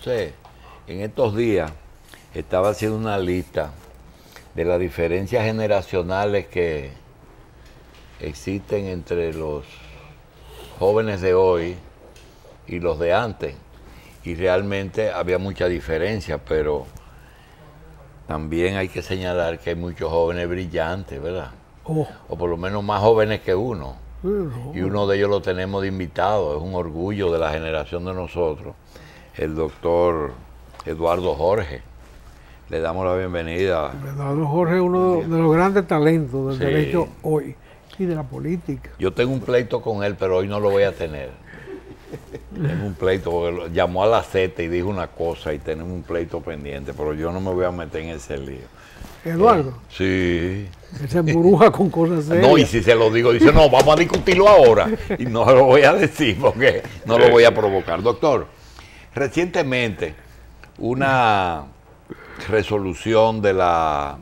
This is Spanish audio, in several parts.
Sí, en estos días estaba haciendo una lista de las diferencias generacionales que existen entre los jóvenes de hoy y los de antes. Y realmente había mucha diferencia, pero también hay que señalar que hay muchos jóvenes brillantes, ¿verdad? Oh, O por lo menos más jóvenes que uno. no, Y uno de ellos lo tenemos de invitado, es un orgullo de la generación de nosotros, el doctor Eduardo Jorge. Le damos la bienvenida. Eduardo Jorge es uno de los grandes talentos del Sí. derecho hoy y de la política. Yo tengo un pleito con él, pero hoy no lo voy a tener. Tengo un pleito, porque llamó a la Z y dijo una cosa y tenemos un pleito pendiente, pero yo no me voy a meter en ese lío. Eduardo, Sí. él se embruja con cosas serias. No, y si se lo digo, dice, no, vamos a discutirlo ahora. Y no lo voy a decir porque no lo voy a provocar. Doctor, recientemente una resolución de la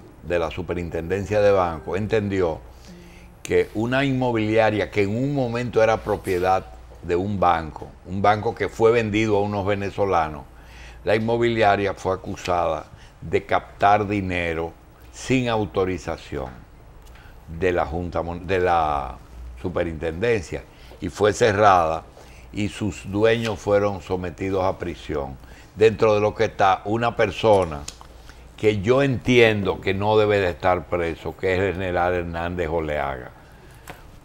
Superintendencia de Bancos entendió que una inmobiliaria que en un momento era propiedad de un banco que fue vendido a unos venezolanos, la inmobiliaria fue acusada de captar dinero sin autorización de la de la superintendencia, y fue cerrada y sus dueños fueron sometidos a prisión. Dentro de lo que está una persona que yo entiendo que no debe de estar preso, que es el general Hernández Oleaga,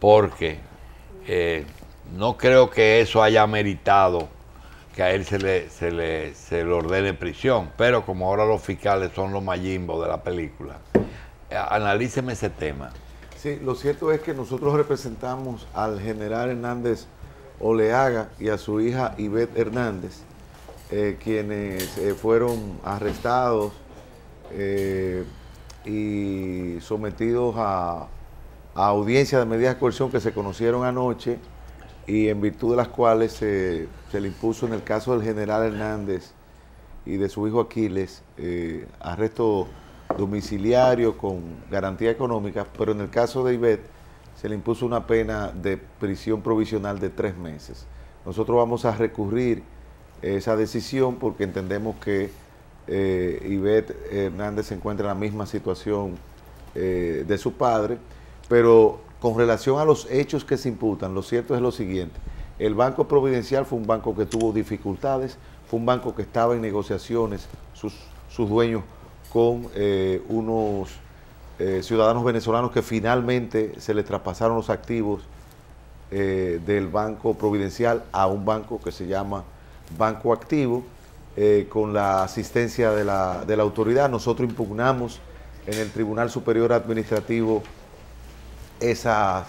porque no creo que eso haya meritado que a él se le ordene prisión, pero como ahora los fiscales son los mayimbos de la película, analíceme ese tema. Sí, lo cierto es que nosotros representamos al general Hernández Oleaga y a su hija Ivette Hernández, quienes fueron arrestados y sometidos a audiencia de medidas de coerción que se conocieron anoche y en virtud de las cuales se le impuso en el caso del general Hernández y de su hijo Aquiles arresto domiciliario con garantía económica, pero en el caso de Ivette se le impuso una pena de prisión provisional de 3 meses. Nosotros vamos a recurrir esa decisión porque entendemos que Ivette Hernández se encuentra en la misma situación de su padre, pero con relación a los hechos que se imputan, lo cierto es lo siguiente: el Banco Providencial fue un banco que tuvo dificultades, fue un banco que estaba en negociaciones, sus dueños, con unos ciudadanos venezolanos que finalmente se les traspasaron los activos del Banco Providencial a un banco que se llama Banco Activo, con la asistencia de la autoridad. Nosotros impugnamos en el Tribunal Superior Administrativo esa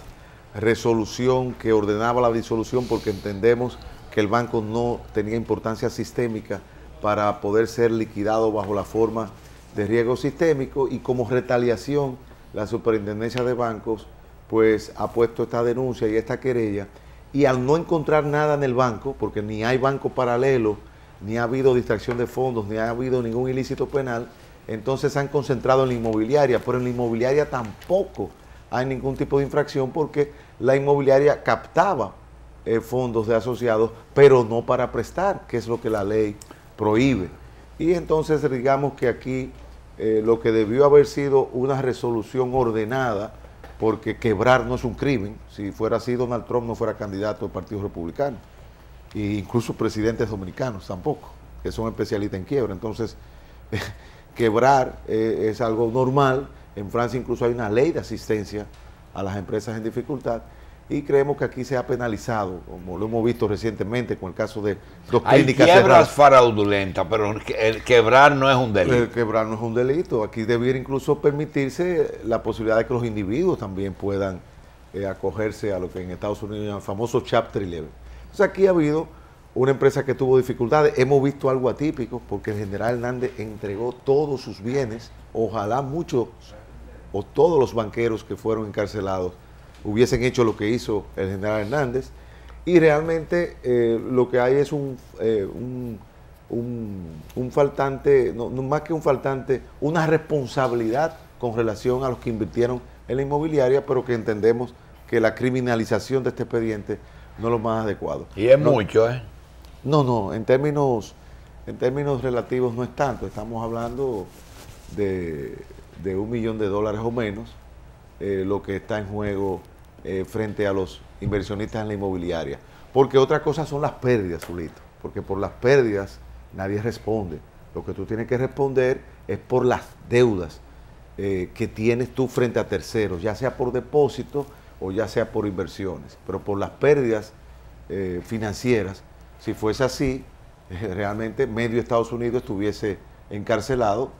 resolución que ordenaba la disolución porque entendemos que el banco no tenía importancia sistémica para poder ser liquidado bajo la forma de riesgo sistémico, y como retaliación la Superintendencia de Bancos pues ha puesto esta denuncia y esta querella, y al no encontrar nada en el banco, porque ni hay banco paralelo, ni ha habido distracción de fondos, ni ha habido ningún ilícito penal, entonces se han concentrado en la inmobiliaria, pero en la inmobiliaria tampoco hay ningún tipo de infracción porque la inmobiliaria captaba fondos de asociados, pero no para prestar, que es lo que la ley prohíbe. Y entonces digamos que aquí lo que debió haber sido una resolución ordenada, porque quebrar no es un crimen. Si fuera así, Donald Trump no fuera candidato del Partido Republicano, e incluso presidentes dominicanos tampoco, que son especialistas en quiebra. Entonces, quebrar es algo normal. En Francia incluso hay una ley de asistencia a las empresas en dificultad, y creemos que aquí se ha penalizado, como lo hemos visto recientemente con el caso de dos clínicas. Hay quiebras fraudulentas, pero el quebrar no es un delito. El quebrar no es un delito. Aquí debiera incluso permitirse la posibilidad de que los individuos también puedan acogerse a lo que en Estados Unidos llaman el famoso Chapter 11. Entonces aquí ha habido una empresa que tuvo dificultades. Hemos visto algo atípico porque el general Hernández entregó todos sus bienes. Ojalá muchos o todos los banqueros que fueron encarcelados hubiesen hecho lo que hizo el general Hernández, y realmente lo que hay es un faltante, no más que un faltante, una responsabilidad con relación a los que invirtieron en la inmobiliaria, pero que entendemos que la criminalización de este expediente no es lo más adecuado. Y es mucho, ¿eh? No, en términos en términos relativos no es tanto, estamos hablando de $1 millón o menos, lo que está en juego frente a los inversionistas en la inmobiliaria. Porque otra cosa son las pérdidas, Zulito, porque por las pérdidas nadie responde. Lo que tú tienes que responder es por las deudas que tienes tú frente a terceros, ya sea por depósito o ya sea por inversiones. Pero por las pérdidas financieras, si fuese así, realmente medio Estados Unidos estuviese encarcelado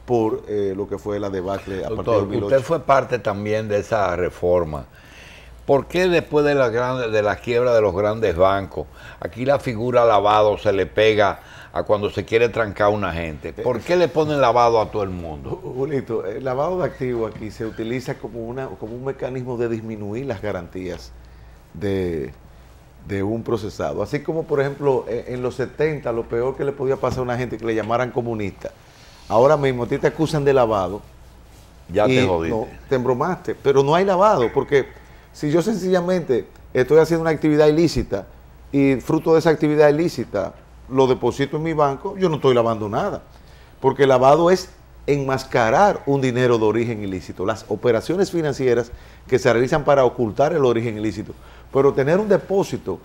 por lo que fue la debacle a partir de 2008. Usted fue parte también de esa reforma. ¿Por qué después de la quiebra de los grandes bancos, aquí la figura lavado se le pega a cuando se quiere trancar a una gente? ¿Por qué le ponen lavado a todo el mundo? Julito, el lavado de activos aquí se utiliza como un mecanismo de disminuir las garantías de un procesado. Así como, por ejemplo, en los 70, lo peor que le podía pasar a una gente que le llamaran comunista. Ahora mismo a ti te acusan de lavado. Ya te jodiste. No, te embromaste, pero no hay lavado, porque si yo sencillamente estoy haciendo una actividad ilícita y fruto de esa actividad ilícita lo deposito en mi banco, yo no estoy lavando nada. Porque lavado es enmascarar un dinero de origen ilícito. Las operaciones financieras que se realizan para ocultar el origen ilícito. Pero tener un depósito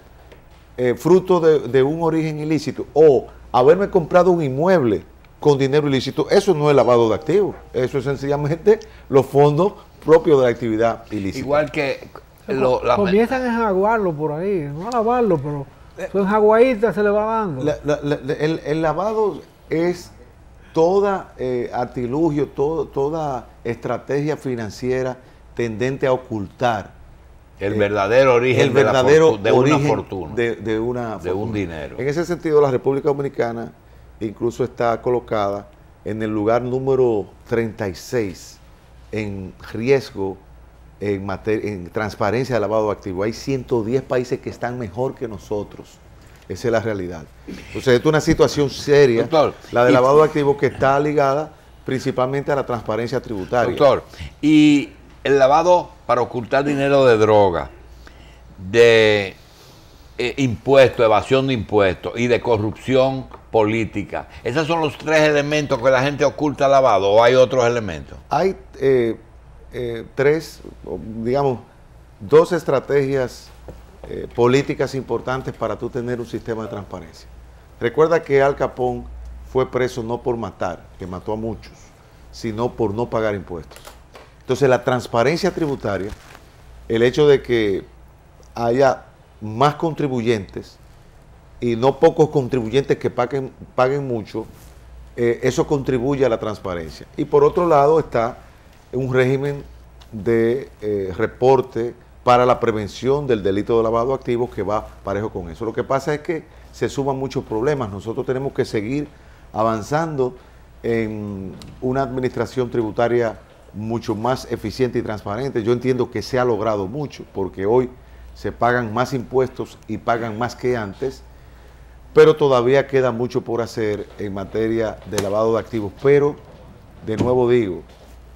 fruto de un origen ilícito o haberme comprado un inmueble con dinero ilícito, eso no es lavado de activos. Eso es sencillamente los fondos propios de la actividad ilícita. Igual que... comienzan a enjaguarlo por ahí, no a lavarlo, pero su enjaguadita se le va dando. El lavado es toda artilugio, toda estrategia financiera tendente a ocultar el verdadero origen de una fortuna, de un dinero. En ese sentido, la República Dominicana incluso está colocada en el lugar número 36 en riesgo en transparencia de lavado de activos. Hay 110 países que están mejor que nosotros. Esa es la realidad. Entonces, esto es una situación seria, doctor, la de lavado de activos, que está ligada principalmente a la transparencia tributaria. Doctor, y el lavado para ocultar dinero de droga, de impuestos, evasión de impuestos y de corrupción política, ¿esos son los tres elementos que la gente oculta lavado o hay otros elementos? Hay tres, digamos, dos estrategias políticas importantes para tú tener un sistema de transparencia. Recuerda que Al Capone fue preso no por matar, que mató a muchos, sino por no pagar impuestos. Entonces, la transparencia tributaria, el hecho de que haya más contribuyentes y no pocos contribuyentes que paguen mucho, eso contribuye a la transparencia. Y por otro lado está un régimen de reporte para la prevención del delito de lavado de activos que va parejo con eso. Lo que pasa es que se suman muchos problemas. Nosotros tenemos que seguir avanzando en una administración tributaria mucho más eficiente y transparente. Yo entiendo que se ha logrado mucho, porque hoy se pagan más impuestos y pagan más que antes, pero todavía queda mucho por hacer en materia de lavado de activos. Pero, de nuevo digo,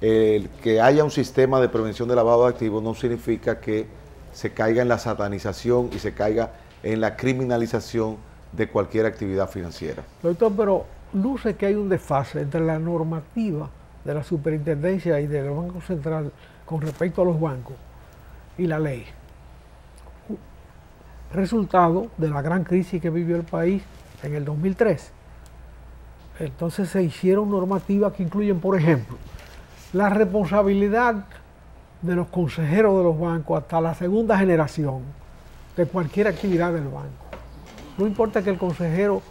el que haya un sistema de prevención de lavado de activos no significa que se caiga en la satanización y se caiga en la criminalización de cualquier actividad financiera. Doctor, pero luce que hay un desfase entre la normativa de la superintendencia y del Banco Central con respecto a los bancos y la ley. Resultado de la gran crisis que vivió el país en el 2003. Entonces se hicieron normativas que incluyen, por ejemplo, la responsabilidad de los consejeros de los bancos hasta la segunda generación de cualquier actividad del banco. No importa que el consejero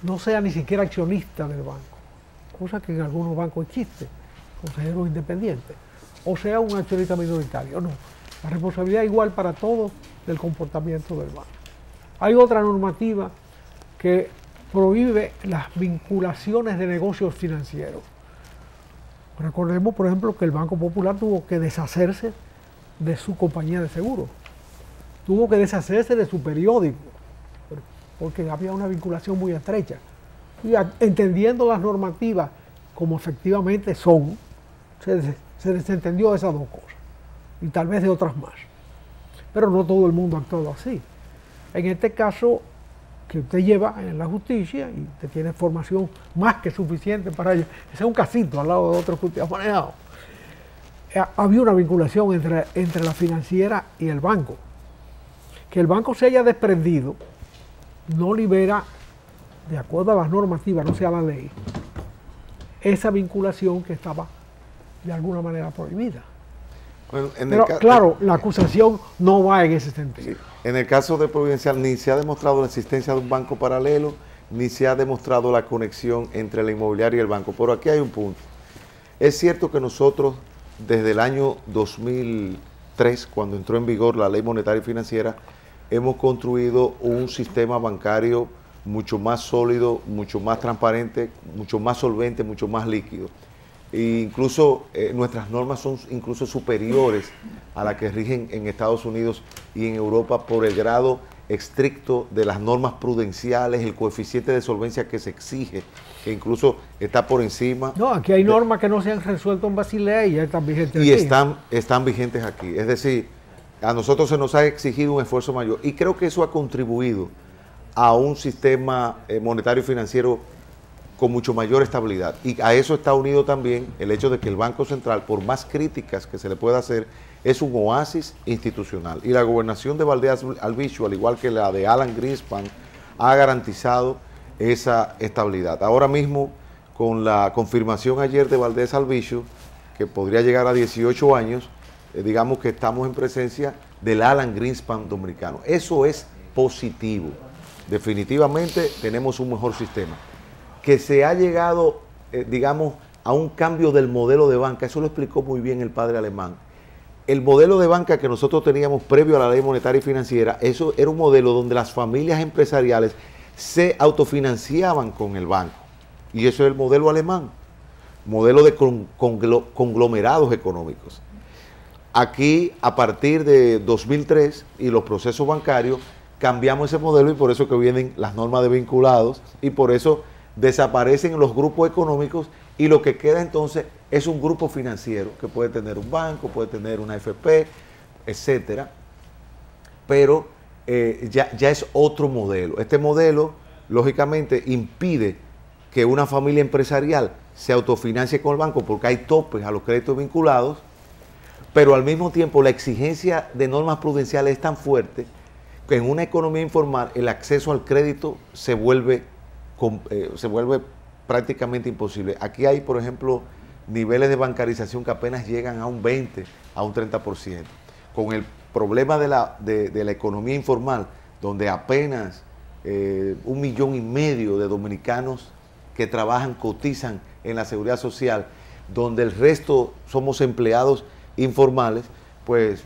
no sea ni siquiera accionista del banco, cosa que en algunos bancos existe, consejeros independientes, o sea un accionista minoritario. No, la responsabilidad es igual para todos del comportamiento del banco. Hay otra normativa que prohíbe las vinculaciones de negocios financieros. Recordemos, por ejemplo, que el Banco Popular tuvo que deshacerse de su compañía de seguros, tuvo que deshacerse de su periódico, porque había una vinculación muy estrecha. Y entendiendo las normativas como efectivamente son, se desentendió de esas dos cosas, y tal vez de otras más. Pero no todo el mundo ha actuado así. En este caso, que usted lleva en la justicia y usted tiene formación más que suficiente para ello. Ese es un casito al lado de otros que usted ha manejado. Había una vinculación entre la financiera y el banco. Que el banco se haya desprendido no libera, de acuerdo a las normativas, no sea la ley, esa vinculación que estaba de alguna manera prohibida. Bueno, pero claro, la acusación no va en ese sentido. Sí. En el caso de Providencial ni se ha demostrado la existencia de un banco paralelo, ni se ha demostrado la conexión entre la inmobiliaria y el banco. Pero aquí hay un punto. Es cierto que nosotros, desde el año 2003, cuando entró en vigor la Ley Monetaria y Financiera, hemos construido un sistema bancario mucho más sólido, mucho más transparente, mucho más solvente, mucho más líquido. E incluso nuestras normas son incluso superiores a las que rigen en Estados Unidos y en Europa por el grado estricto de las normas prudenciales, el coeficiente de solvencia que se exige, que incluso está por encima. No, aquí hay normas que no se han resuelto en Basilea y ya están vigentes y aquí. Están vigentes aquí. Es decir, a nosotros se nos ha exigido un esfuerzo mayor y creo que eso ha contribuido a un sistema monetario y financiero con mucho mayor estabilidad. Y a eso está unido también el hecho de que el Banco Central, por más críticas que se le pueda hacer, es un oasis institucional. Y la gobernación de Valdés Albizu, al igual que la de Alan Greenspan, ha garantizado esa estabilidad. Ahora mismo, con la confirmación ayer de Valdés Albizu, que podría llegar a 18 años, digamos que estamos en presencia del Alan Greenspan dominicano. Eso es positivo. Definitivamente tenemos un mejor sistema. Que se ha llegado, digamos, a un cambio del modelo de banca, eso lo explicó muy bien el padre Alemán. El modelo de banca que nosotros teníamos previo a la Ley Monetaria y Financiera, eso era un modelo donde las familias empresariales se autofinanciaban con el banco. Y eso es el modelo alemán, modelo de conglomerados económicos. Aquí, a partir de 2003 y los procesos bancarios, cambiamos ese modelo y por eso que vienen las normas de vinculados y por eso desaparecen los grupos económicos y lo que queda entonces es un grupo financiero que puede tener un banco, puede tener una AFP, etcétera, pero ya es otro modelo. Este modelo, lógicamente, impide que una familia empresarial se autofinancie con el banco porque hay topes a los créditos vinculados, pero al mismo tiempo la exigencia de normas prudenciales es tan fuerte que en una economía informal el acceso al crédito se vuelve prácticamente imposible. Aquí hay, por ejemplo, niveles de bancarización que apenas llegan a un 20, a un 30%. Con el problema de la economía informal, donde apenas 1,5 millones de dominicanos que trabajan, cotizan en la seguridad social, donde el resto somos empleados informales, pues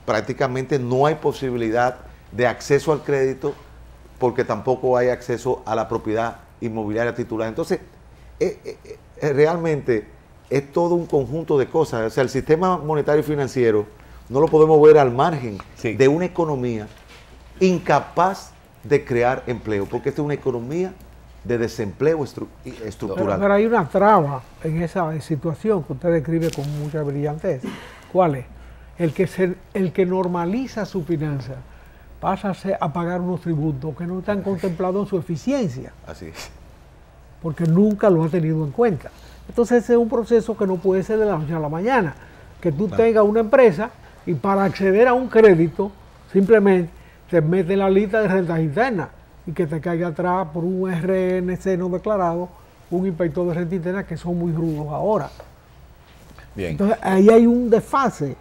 prácticamente no hay posibilidad de acceso al crédito porque tampoco hay acceso a la propiedad inmobiliaria titular. Entonces, realmente es todo un conjunto de cosas. O sea, el sistema monetario y financiero no lo podemos ver al margen de una economía incapaz de crear empleo, porque esta es una economía de desempleo estructural. Pero hay una traba en esa situación que usted describe con mucha brillantez. ¿Cuál es? El que normaliza su finanza pasa a pagar unos tributos que no están contemplados en su eficiencia. Así es. Porque nunca lo ha tenido en cuenta. Entonces ese es un proceso que no puede ser de la noche a la mañana. Que tú tengas una empresa y para acceder a un crédito simplemente te metes en la lista de rentas internas y que te caiga atrás por un RNC no declarado, un inspector de renta interna que son muy rudos ahora. Bien. Entonces ahí hay un desfase,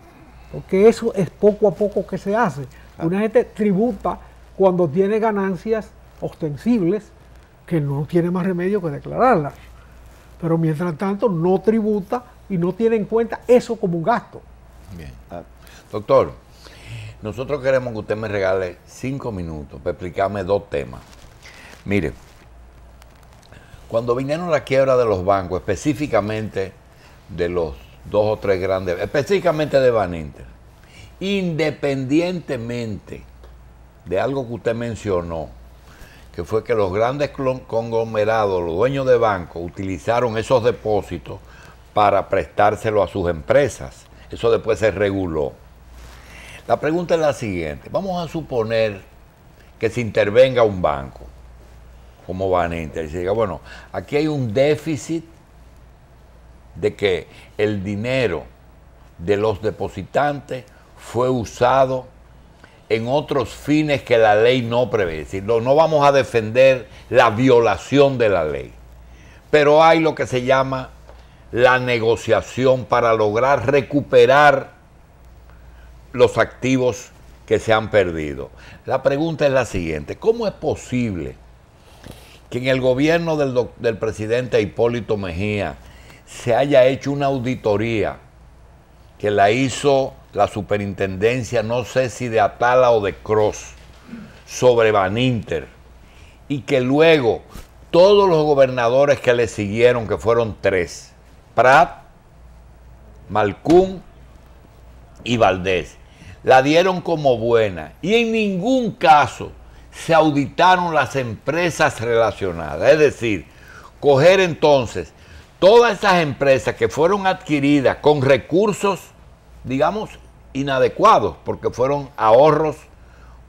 porque eso es poco a poco que se hace. Una gente tributa cuando tiene ganancias ostensibles que no tiene más remedio que declararlas. Pero mientras tanto no tributa y no tiene en cuenta eso como un gasto. Bien. Doctor, nosotros queremos que usted me regale 5 minutos para explicarme 2 temas. Mire, cuando vinieron la quiebra de los bancos, específicamente de los 2 o 3 grandes, específicamente de Baninter, independientemente de algo que usted mencionó, que fue que los grandes conglomerados, los dueños de bancos, utilizaron esos depósitos para prestárselo a sus empresas. Eso después se reguló. La pregunta es la siguiente. Vamos a suponer que se intervenga un banco como Baninter y se diga, bueno, aquí hay un déficit de que el dinero de los depositantes fue usado en otros fines que la ley no prevé. Es decir, no vamos a defender la violación de la ley, pero hay lo que se llama la negociación para lograr recuperar los activos que se han perdido. La pregunta es la siguiente: ¿cómo es posible que en el gobierno del presidente Hipólito Mejía se haya hecho una auditoría que la hizo la superintendencia, no sé si de Atala o de Cross, sobre Baninter, y que luego todos los gobernadores que le siguieron, que fueron 3, Prat, Malcún y Valdés, la dieron como buena y en ningún caso se auditaron las empresas relacionadas? Es decir, coger entonces todas esas empresas que fueron adquiridas con recursos, digamos, inadecuados, porque fueron ahorros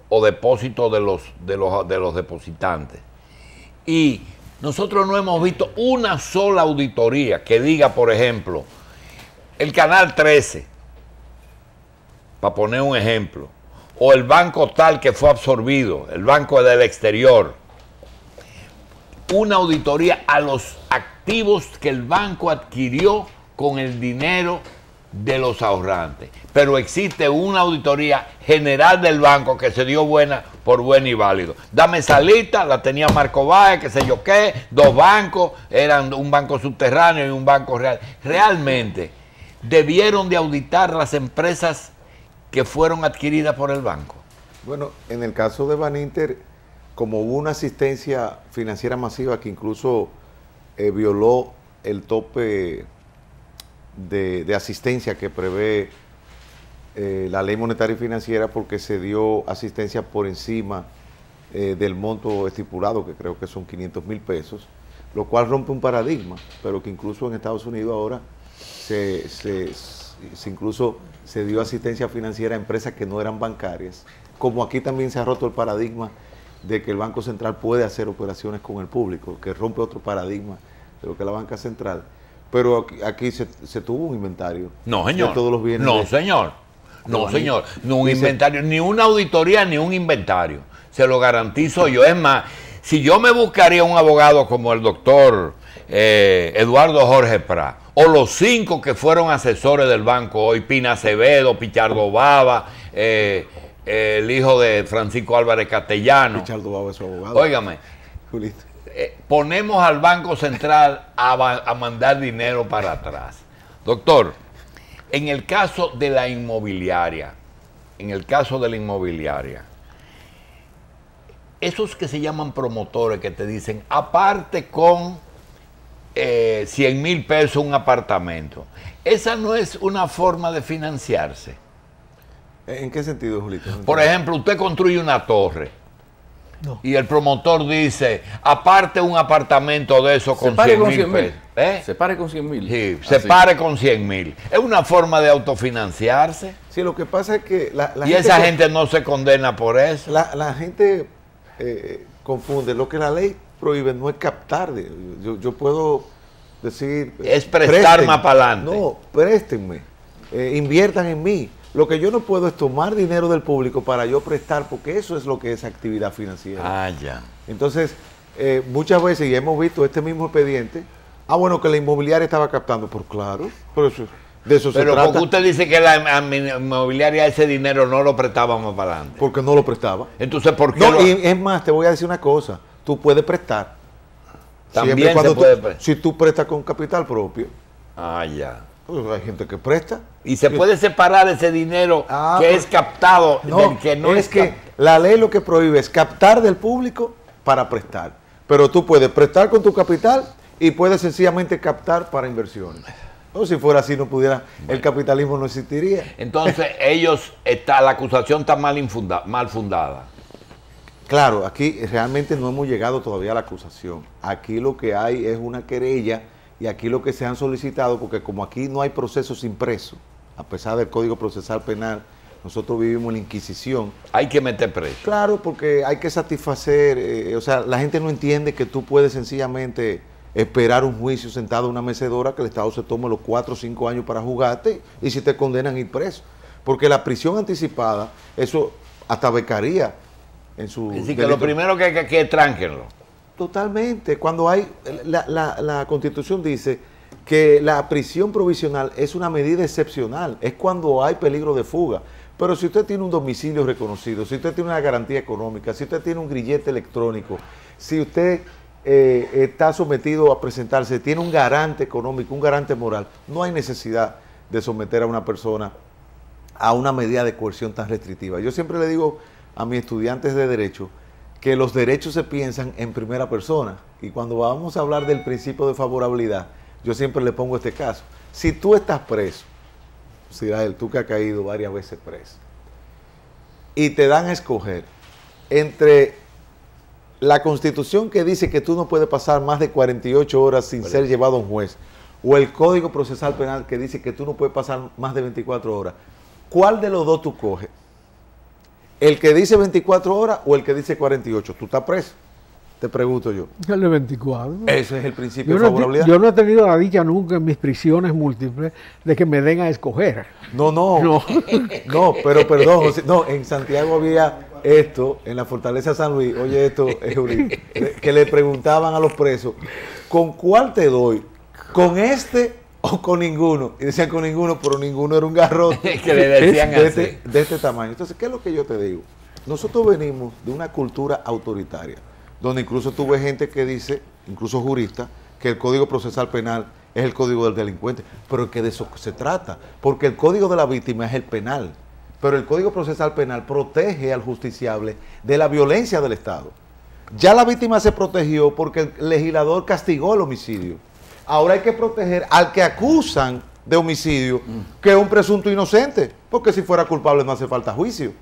o depósitos de los depositantes. Y nosotros no hemos visto una sola auditoría que diga, por ejemplo, el Canal 13, para poner un ejemplo, o el banco tal que fue absorbido, el Banco del Exterior, una auditoría a los activos que el banco adquirió con el dinero de los ahorrantes. Pero existe una auditoría general del banco que se dio buena por buena y válido. Dame esa lista, la tenía Marco Báez, qué sé yo qué, 2 bancos, eran un banco subterráneo y un banco real. Realmente debieron de auditar las empresas que fueron adquiridas por el banco. Bueno, en el caso de Baninter, como hubo una asistencia financiera masiva que incluso violó el tope de asistencia que prevé la ley monetaria y financiera, porque se dio asistencia por encima del monto estipulado, que creo que son 500,000 pesos, lo cual rompe un paradigma, pero que incluso en Estados Unidos ahora incluso se dio asistencia financiera a empresas que no eran bancarias, como aquí también se ha roto el paradigma de que el Banco Central puede hacer operaciones con el público, que rompe otro paradigma de lo que es la banca central. Pero aquí se tuvo un inventario. No, señor. De todos los bienes. No, señor. No, señor. No un inventario, ni una auditoría, ni un inventario. Se lo garantizo yo. Es más, si yo me buscaría un abogado como el doctor Eduardo Jorge Prat, o los 5 que fueron asesores del banco hoy, Pina Acevedo, Pichardo Baba, el hijo de Francisco Álvarez Castellano. Pichardo Baba es su abogado. Óigame. Julito. Ponemos al Banco Central a mandar dinero para atrás. Doctor, en el caso de la inmobiliaria, esos que se llaman promotores que te dicen, aparte con 100,000 pesos un apartamento, esa no es una forma de financiarse. ¿En qué sentido, Julito? Por ejemplo, usted construye una torre. No. Y el promotor dice, aparte un apartamento de eso con 100,000 pesos. Se pare con 100,000. Sí, se pare con 100,000. Es una forma de autofinanciarse. Sí, lo que pasa es que y esa gente no se condena por eso. La gente confunde. Lo que la ley prohíbe no es captar. Yo puedo decir... Es prestar más para adelante. No, préstenme. Inviertan en mí. Lo que yo no puedo es tomar dinero del público para yo prestar, porque eso es lo que es actividad financiera. Ah, ya. Entonces, muchas veces, y hemos visto este mismo expediente, bueno, que la inmobiliaria estaba captando, por claro, por eso, de eso se trata. Pero porque usted dice que la inmobiliaria ese dinero no lo prestaba más para adelante. Porque no lo prestaba. Entonces, ¿por qué? No, y es más, te voy a decir una cosa, tú puedes prestar. También se puede prestar. Si tú prestas con capital propio. Ah, ya. Pues hay gente que presta. Y se puede separar ese dinero que es captado del que no es que la ley lo que prohíbe es captar del público para prestar. Pero tú puedes prestar con tu capital y puedes sencillamente captar para inversiones. O si fuera así, no pudiera, el capitalismo no existiría. Entonces, la acusación está mal fundada. Claro, aquí realmente no hemos llegado todavía a la acusación. Aquí lo que hay es una querella. Y aquí lo que se han solicitado, porque como aquí no hay procesos impresos, a pesar del Código Procesal Penal, Nosotros vivimos en la Inquisición. Hay que meter preso. Claro, porque hay que satisfacer, o sea, la gente no entiende que tú puedes sencillamente esperar un juicio sentado en una mecedora que el Estado se tome los 4 o 5 años para juzgarte y si te condenan ir preso. Porque la prisión anticipada, eso hasta becaría en su... Es decir, que lo primero que hay que tránquenlo. Totalmente. Cuando hay... La Constitución dice que la prisión provisional es una medida excepcional, es cuando hay peligro de fuga. Pero si usted tiene un domicilio reconocido, si usted tiene una garantía económica, si usted tiene un grillete electrónico, si usted está sometido a presentarse, tiene un garante económico, un garante moral, no hay necesidad de someter a una persona a una medida de coerción tan restrictiva. Yo siempre le digo a mis estudiantes de Derecho que los derechos se piensan en primera persona. Y cuando vamos a hablar del principio de favorabilidad, yo siempre le pongo este caso. Si tú estás preso, Sirael, tú que has caído varias veces preso, y te dan a escoger entre la Constitución que dice que tú no puedes pasar más de 48 horas sin ser llevado a un juez, o el Código Procesal Penal que dice que tú no puedes pasar más de 24 horas, ¿cuál de los dos tú coges? ¿El que dice 24 horas o el que dice 48? ¿Tú estás preso? Te pregunto yo. El de 24. Ese es el principio de favorabilidad. Yo no he tenido la dicha nunca en mis prisiones múltiples de que me den a escoger. No, pero perdón, José, no, en Santiago había esto, en la Fortaleza San Luis, oye esto, que le preguntaban a los presos, ¿con cuál te doy? ¿Con este o con ninguno? Y decían con ninguno, pero ninguno era un garrote. Que le decían de este tamaño. Entonces, ¿qué es lo que yo te digo? Nosotros venimos de una cultura autoritaria, donde incluso tuve gente que dice, incluso juristas, que el Código Procesal Penal es el código del delincuente, pero que de eso se trata, porque el código de la víctima es el penal, pero el Código Procesal Penal protege al justiciable de la violencia del Estado. Ya la víctima se protegió porque el legislador castigó el homicidio. Ahora hay que proteger al que acusan de homicidio, que es un presunto inocente, porque si fuera culpable no hace falta juicio.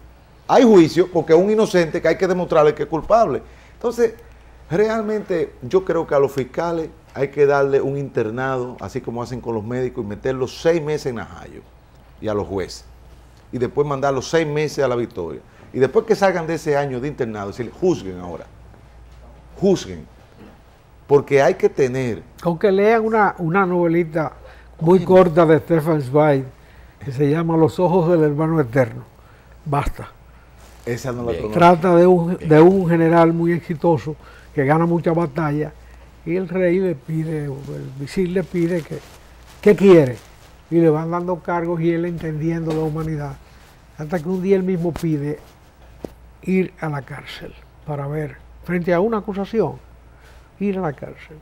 Hay juicio porque es un inocente que hay que demostrarle que es culpable. Entonces, realmente yo creo que a los fiscales hay que darle un internado, así como hacen con los médicos, y meterlos 6 meses en Najayo, y a los jueces. Y después mandarlos 6 meses a la Victoria. Y después que salgan de ese año de internado, decirle, juzguen ahora. Juzguen. Porque hay que tener... Aunque lean una novelita muy corta de Stefan Zweig, que se llama Los ojos del hermano eterno. Basta. Esa no la conozco. Trata de un general muy exitoso que gana muchas batallas y el rey le pide, el visir le pide que quiere y le van dando cargos y él entendiendo la humanidad hasta que un día él mismo pide ir a la cárcel para ver, frente a una acusación, ir a la cárcel.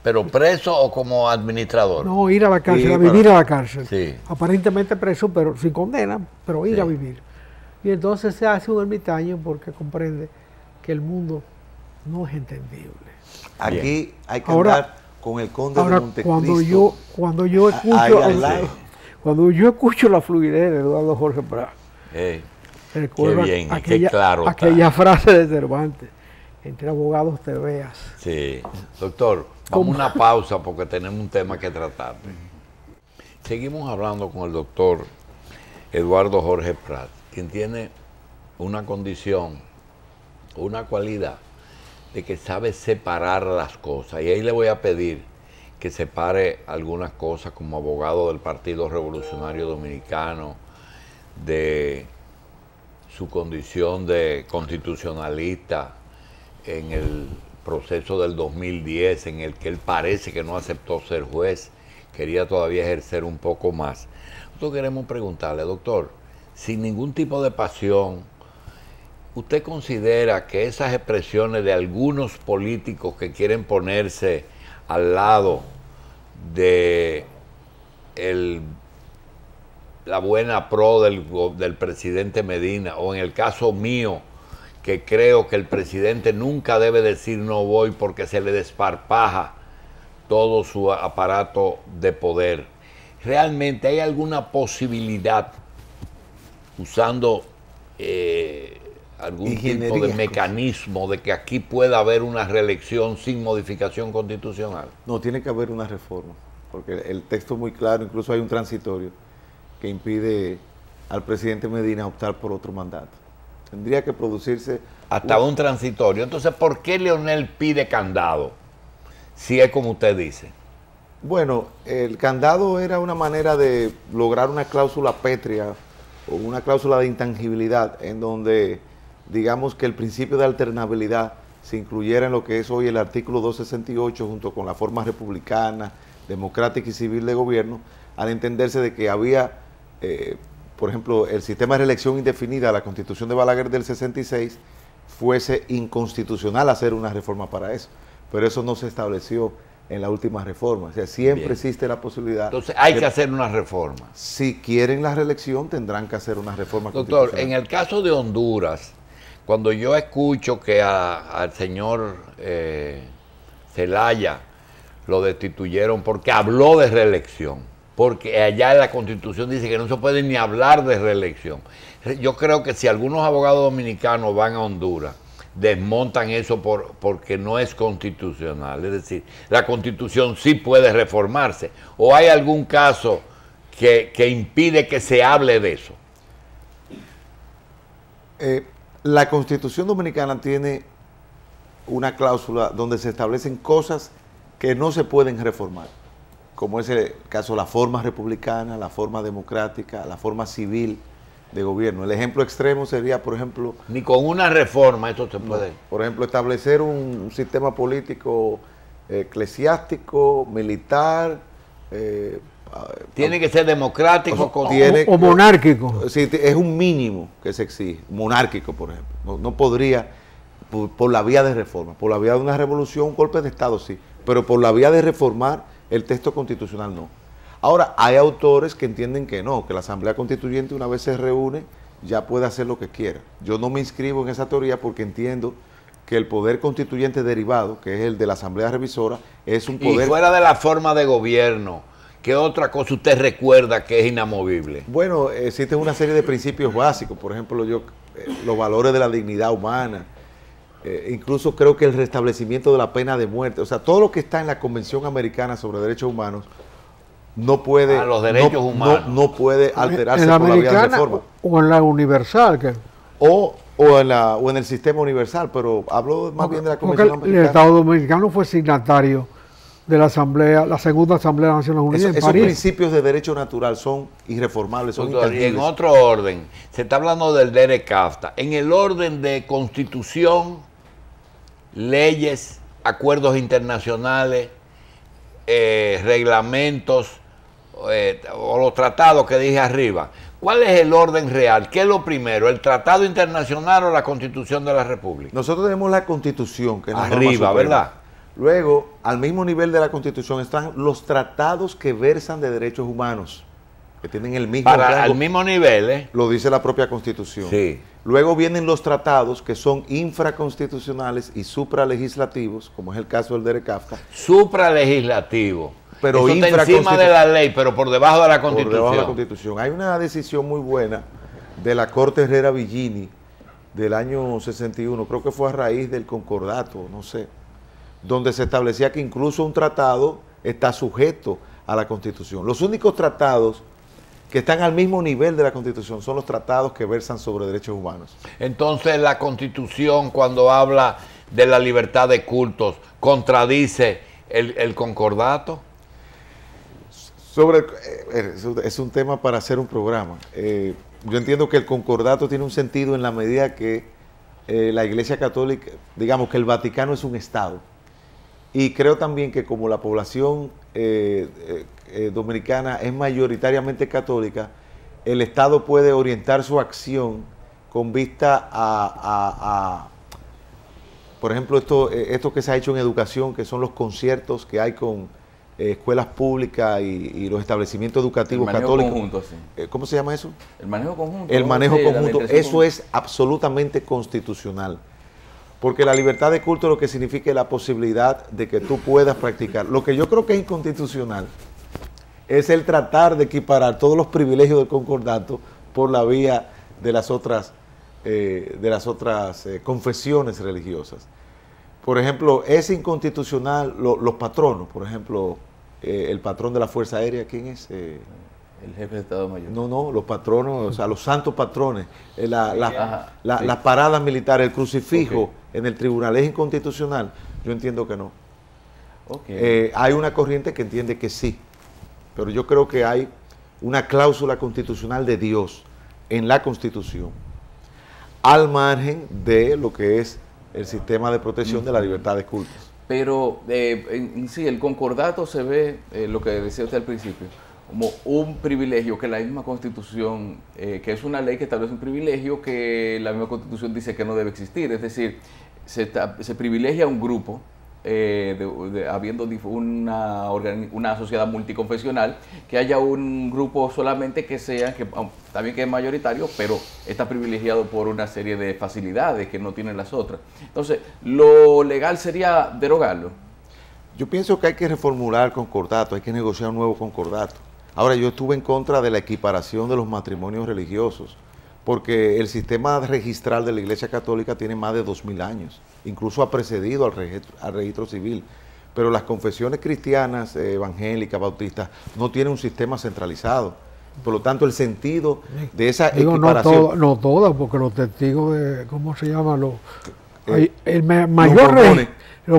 ¿Pero preso o como administrador? No, ir a la cárcel, a vivir a la cárcel. Sí. Aparentemente preso, pero sin condena, pero ir Sí. a vivir. Y entonces se hace un ermitaño porque comprende que el mundo no es entendible. Aquí Bien. hay que Ahora- andar con el conde de Ahora, Montecristo. cuando yo ahí escucho, al lado. cuando yo escucho la fluidez de Eduardo Jorge Prat, recuerdo bien, qué aquella, claro está. aquella frase de Cervantes, entre abogados te veas. Sí. Doctor, vamos a una pausa porque tenemos un tema que tratar. Seguimos hablando con el doctor Eduardo Jorge Prat, quien tiene una condición, una cualidad de que sabe separar las cosas. Y ahí le voy a pedir que separe algunas cosas como abogado del Partido Revolucionario Dominicano, de su condición de constitucionalista en el proceso del 2010, en el que él parece que no aceptó ser juez, quería todavía ejercer un poco más. Nosotros queremos preguntarle, doctor, sin ningún tipo de pasión, ¿usted considera que esas expresiones de algunos políticos que quieren ponerse al lado de la buena pro del presidente Medina, o en el caso mío, que creo que el presidente nunca debe decir no voy porque se le desparpaja todo su aparato de poder? ¿Realmente hay alguna posibilidad, usando algún tipo de mecanismo, de que aquí pueda haber una reelección sin modificación constitucional? No, tiene que haber una reforma, porque el texto es muy claro, incluso hay un transitorio que impide al presidente Medina optar por otro mandato. Tendría que producirse... Hasta un transitorio. Entonces, ¿por qué Leonel pide candado? Si es como usted dice. Bueno, el candado era una manera de lograr una cláusula pétrea o una cláusula de intangibilidad en donde, digamos, que el principio de alternabilidad se incluyera en lo que es hoy el artículo 268 junto con la forma republicana, democrática y civil de gobierno, al entenderse de que había, por ejemplo, el sistema de reelección indefinida, la Constitución de Balaguer del 66, fuese inconstitucional hacer una reforma para eso, pero eso no se estableció en la última reforma. O sea, siempre existe la posibilidad. Entonces hay que hacer una reforma. Si quieren la reelección, tendrán que hacer una reforma constitucional. constitucional. En el caso de Honduras, cuando yo escucho que al señor Zelaya lo destituyeron porque habló de reelección, porque allá en la Constitución dice que no se puede ni hablar de reelección. Yo creo que si algunos abogados dominicanos van a Honduras, desmontan eso porque no es constitucional. Es decir, la Constitución sí puede reformarse. ¿O hay algún caso que impide que se hable de eso? La Constitución Dominicana tiene una cláusula donde se establecen cosas que no se pueden reformar, como es el caso de la forma republicana, la forma democrática, la forma civil de gobierno. El ejemplo extremo sería, por ejemplo... Ni con una reforma esto se puede... Por ejemplo, establecer un sistema político eclesiástico, militar... tiene que ser democrático o monárquico. Sí, es un mínimo que se exige, monárquico, por ejemplo. No podría, por la vía de reforma, por la vía de una revolución, un golpe de Estado, sí, pero por la vía de reformar el texto constitucional, no. Ahora, hay autores que entienden que no, que la Asamblea Constituyente una vez se reúne, ya puede hacer lo que quiera. Yo no me inscribo en esa teoría porque entiendo que el poder constituyente derivado, que es el de la Asamblea Revisora, es un poder... Y fuera de la forma de gobierno, ¿qué otra cosa usted recuerda que es inamovible? Bueno, existen una serie de principios básicos, por ejemplo, los valores de la dignidad humana, incluso creo que el restablecimiento de la pena de muerte, o sea, todo lo que está en la Convención Americana sobre Derechos Humanos no puede, los derechos humanos. No puede alterarse en la por la vía de reforma. O en la universal. O en el sistema universal, pero hablo más bien de la Convención Americana. El Estado Dominicano fue signatario de la Asamblea, la segunda Asamblea de las Naciones Unidas en París. Esos principios de derecho natural son irreformables, son intangibles. Y en otro orden, se está hablando del DERECAFTA. En el orden de constitución, leyes, acuerdos internacionales, reglamentos o los tratados que dije arriba, ¿cuál es el orden real? ¿Qué es lo primero? ¿El tratado internacional o la Constitución de la República? Nosotros tenemos la Constitución, que es la arriba, ¿verdad? Luego, al mismo nivel de la Constitución están los tratados que versan de derechos humanos, que tienen el mismo rango. Al mismo nivel, Lo dice la propia Constitución. Sí. Luego vienen los tratados que son infraconstitucionales y supralegislativos, como es el caso del DERECAFTA. Supralegislativo. Pero eso está encima de la ley, pero por debajo de la Constitución. Por debajo de la Constitución. Hay una decisión muy buena de la Corte Herrera Villini del año 61, creo que fue a raíz del concordato, no sé, donde se establecía que incluso un tratado está sujeto a la Constitución. Los únicos tratados que están al mismo nivel de la Constitución son los tratados que versan sobre derechos humanos. Entonces la Constitución, cuando habla de la libertad de cultos, contradice el concordato. Es un tema para hacer un programa. Yo entiendo que el concordato tiene un sentido en la medida que la Iglesia Católica, digamos que el Vaticano es un Estado. Y creo también que como la población dominicana es mayoritariamente católica, el Estado puede orientar su acción con vista a por ejemplo, esto que se ha hecho en educación, que son los conciertos que hay con escuelas públicas y los establecimientos educativos católicos. Conjunto, sí. ¿Cómo se llama eso? El manejo conjunto. El manejo conjunto. Eso es absolutamente constitucional. Porque la libertad de culto lo que significa es la posibilidad de que tú puedas practicar. Lo que yo creo que es inconstitucional es el tratar de equiparar todos los privilegios del concordato por la vía de las otras confesiones religiosas. Por ejemplo, es inconstitucional los patronos, por ejemplo, el patrón de la Fuerza Aérea, ¿quién es? el jefe de Estado Mayor. No, los patronos, o sea, los santos patrones, Ajá, sí. las paradas militares, el crucifijo Ok. en el tribunal es inconstitucional. Yo entiendo que no. Ok. Hay una corriente que entiende que sí, pero yo creo que hay una cláusula constitucional de Dios en la Constitución, al margen de lo que es el sistema de protección de la libertad de cultos. Pero en sí, el concordato se ve, lo que decía usted al principio, como un privilegio que la misma Constitución, que es una ley que establece un privilegio que la misma Constitución dice que no debe existir. Es decir, se privilegia a un grupo, habiendo una sociedad multiconfesional, que haya un grupo solamente que sea, que también que es mayoritario, pero está privilegiado por una serie de facilidades que no tienen las otras. Entonces, lo legal sería derogarlo. Yo pienso que hay que reformular el concordato, hay que negociar un nuevo concordato. Ahora, yo estuve en contra de la equiparación de los matrimonios religiosos, porque el sistema registral de la Iglesia Católica tiene más de 2000 años, incluso ha precedido al registro civil, pero las confesiones cristianas, evangélicas, bautistas, no tienen un sistema centralizado. Por lo tanto, el sentido de esa equiparación... No todas, porque los testigos de, ¿cómo se llama? Los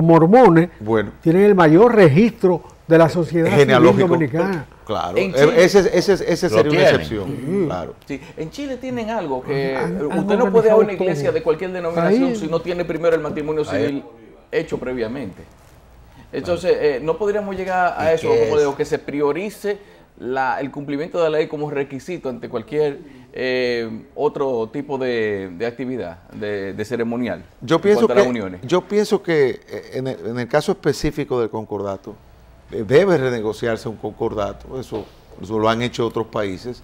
mormones bueno, tienen el mayor registro de la sociedad civil genealógico dominicana. Claro, En Chile- ese sería una tienen. excepción, claro. Sí, en Chile tienen algo que Han usted no puede ir a una organizado iglesia todo. de cualquier denominación Ahí- si no tiene primero el matrimonio civil hecho previamente. Entonces, no podríamos llegar a ¿Y eso, qué como de es? que se priorice el cumplimiento de la ley como requisito ante cualquier otro tipo de actividad, de ceremonial. Yo en pienso cuanto a las uniones. que en el caso específico del concordato, debe renegociarse un concordato, eso lo han hecho otros países,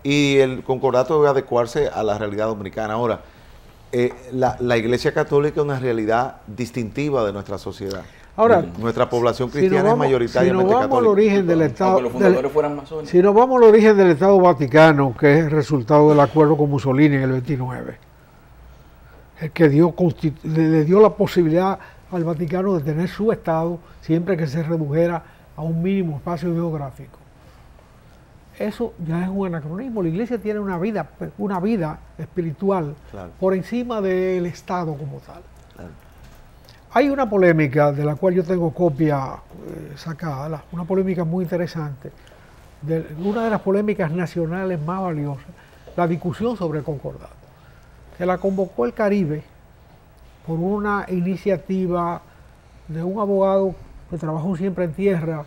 y el concordato debe adecuarse a la realidad dominicana. Ahora, la Iglesia Católica es una realidad distintiva de nuestra sociedad. Ahora, Nuestra población si cristiana nos es mayoritariamente vamos al católica. origen del Aunque Estado, los fundadores fueran masones. si nos vamos al origen del Estado Vaticano, que es el resultado del acuerdo con Mussolini en el 29, el que le dio la posibilidad al Vaticano de tener su Estado siempre que se redujera a un mínimo espacio geográfico. Eso ya es un anacronismo. La Iglesia tiene una vida espiritual Claro. por encima del Estado como tal. Claro. Hay una polémica de la cual yo tengo copia sacada, una polémica muy interesante, una de las polémicas nacionales más valiosas, la discusión sobre el concordato. Se la convocó el Caribe por una iniciativa de un abogado que trabajó siempre en tierra,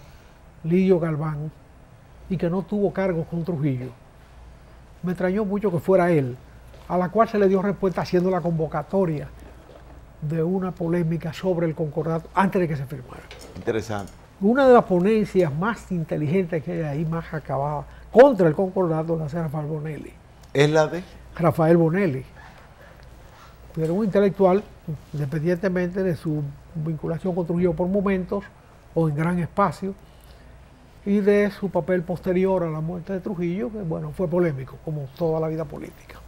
Lidio Galván, y que no tuvo cargos con Trujillo. Me extrañó mucho que fuera él, a la cual se le dio respuesta haciendo la convocatoria de una polémica sobre el concordato antes de que se firmara. Interesante. Una de las ponencias más inteligentes que hay ahí, más acabada, contra el concordato, la hace Rafael Bonelli. Es la de... Rafael Bonelli, pero un intelectual, independientemente de su vinculación con Trujillo por momentos o en gran espacio, y de su papel posterior a la muerte de Trujillo, que bueno, fue polémico, como toda la vida política.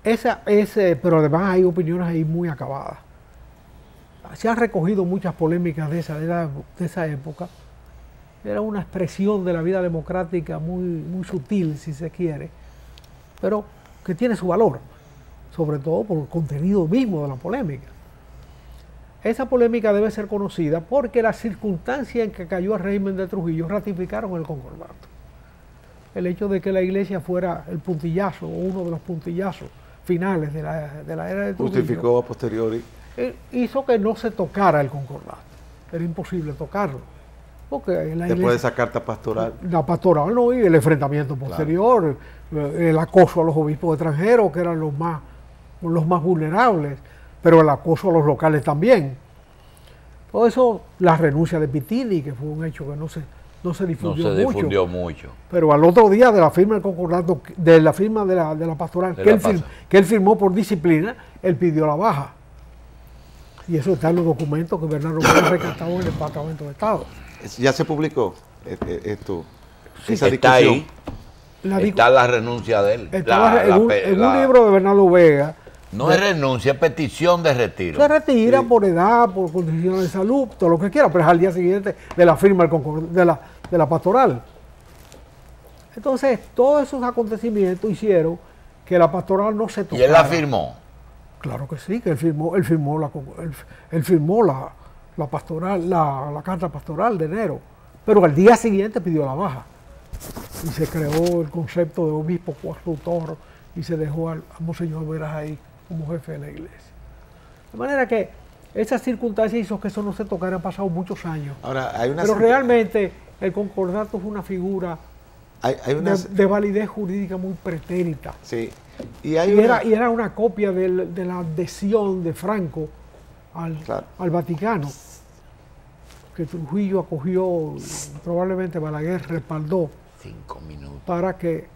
Pero además hay opiniones ahí muy acabadas. Se han recogido muchas polémicas de esa época. Era una expresión de la vida democrática muy sutil, si se quiere, pero que tiene su valor, sobre todo por el contenido mismo de la polémica. Esa polémica debe ser conocida porque las circunstancias en que cayó el régimen de Trujillo ratificaron el concordato. El hecho de que la Iglesia fuera el puntillazo, o uno de los puntillazos finales de la era de Trujillo, Justificó a posteriori. hizo que no se tocara el concordato. Era imposible tocarlo. Porque la Después de Iglesia, esa carta pastoral. la pastoral no, y el enfrentamiento posterior, el acoso a los obispos extranjeros, que eran los más vulnerables, pero el acoso a los locales también. Todo eso, la renuncia de Pitini, que fue un hecho que no se difundió mucho. Pero al otro día de la firma del concordato, de la firma de la pastoral, que él firmó por disciplina, él pidió la baja. Y eso está en los documentos que Bernardo Vega rescató en el Departamento de Estado. Ya se publicó esto. Sí, esa Está discusión. ahí. Está la renuncia de él. Estaba en un libro de Bernardo Vega. No es renuncia, es petición de retiro. Se retira por edad, por condiciones de salud, todo lo que quiera, pero es al día siguiente de la firma de la pastoral. Entonces, todos esos acontecimientos hicieron que la pastoral no se ¿Y tocara. él la firmó? Claro que sí, que él firmó la pastoral, la carta pastoral de enero, pero al día siguiente pidió la baja y se creó el concepto de obispo coadjutor y se dejó a Monseñor Veras ahí como jefe de la iglesia. De manera que esa circunstancia hizo que eso no se tocara, han pasado muchos años. Ahora, hay una Pero realmente el concordato es una figura hay una, de validez jurídica muy pretérita. sí, Y era una copia de la adhesión de Franco Claro. al Vaticano, que Trujillo acogió, probablemente Balaguer respaldó 5 minutos. para que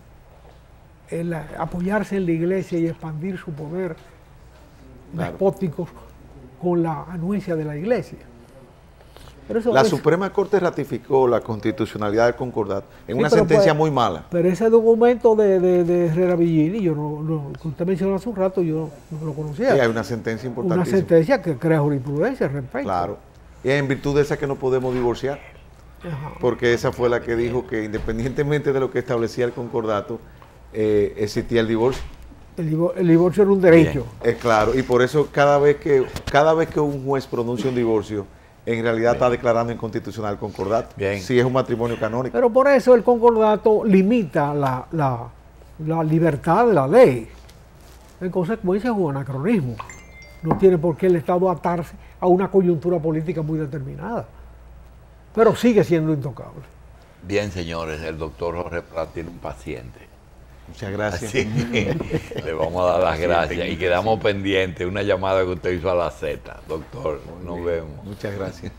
apoyarse en la iglesia y expandir su poder Claro. despótico con la anuencia de la iglesia. Pero eso La es- Suprema Corte ratificó la constitucionalidad del concordato en Sí, una pero sentencia pues- muy mala. Pero ese documento de Herrera Villini, yo que usted mencionó hace un rato, yo no lo conocía. Sí, hay una sentencia Una importantísima. sentencia que crea jurisprudencia al respecto. Claro. Y es en virtud de esa que no podemos divorciar, Ajá. porque esa fue la que dijo que independientemente de lo que establecía el concordato, existía el divorcio. El divorcio era un derecho. Es claro, y por eso cada vez que un juez pronuncia un divorcio, en realidad está declarando inconstitucional el concordato. Bien. Si es un matrimonio canónico. Pero por eso el concordato limita la libertad de la ley. En consecuencia es un anacronismo. No tiene por qué el Estado atarse a una coyuntura política muy determinada. Pero sigue siendo intocable. Bien, señores, el doctor Jorge Prat tiene un paciente. Muchas gracias. Así que le vamos a dar las gracias y quedamos pendientes. Una llamada que usted hizo a la Z. Doctor, nos vemos. Muchas gracias.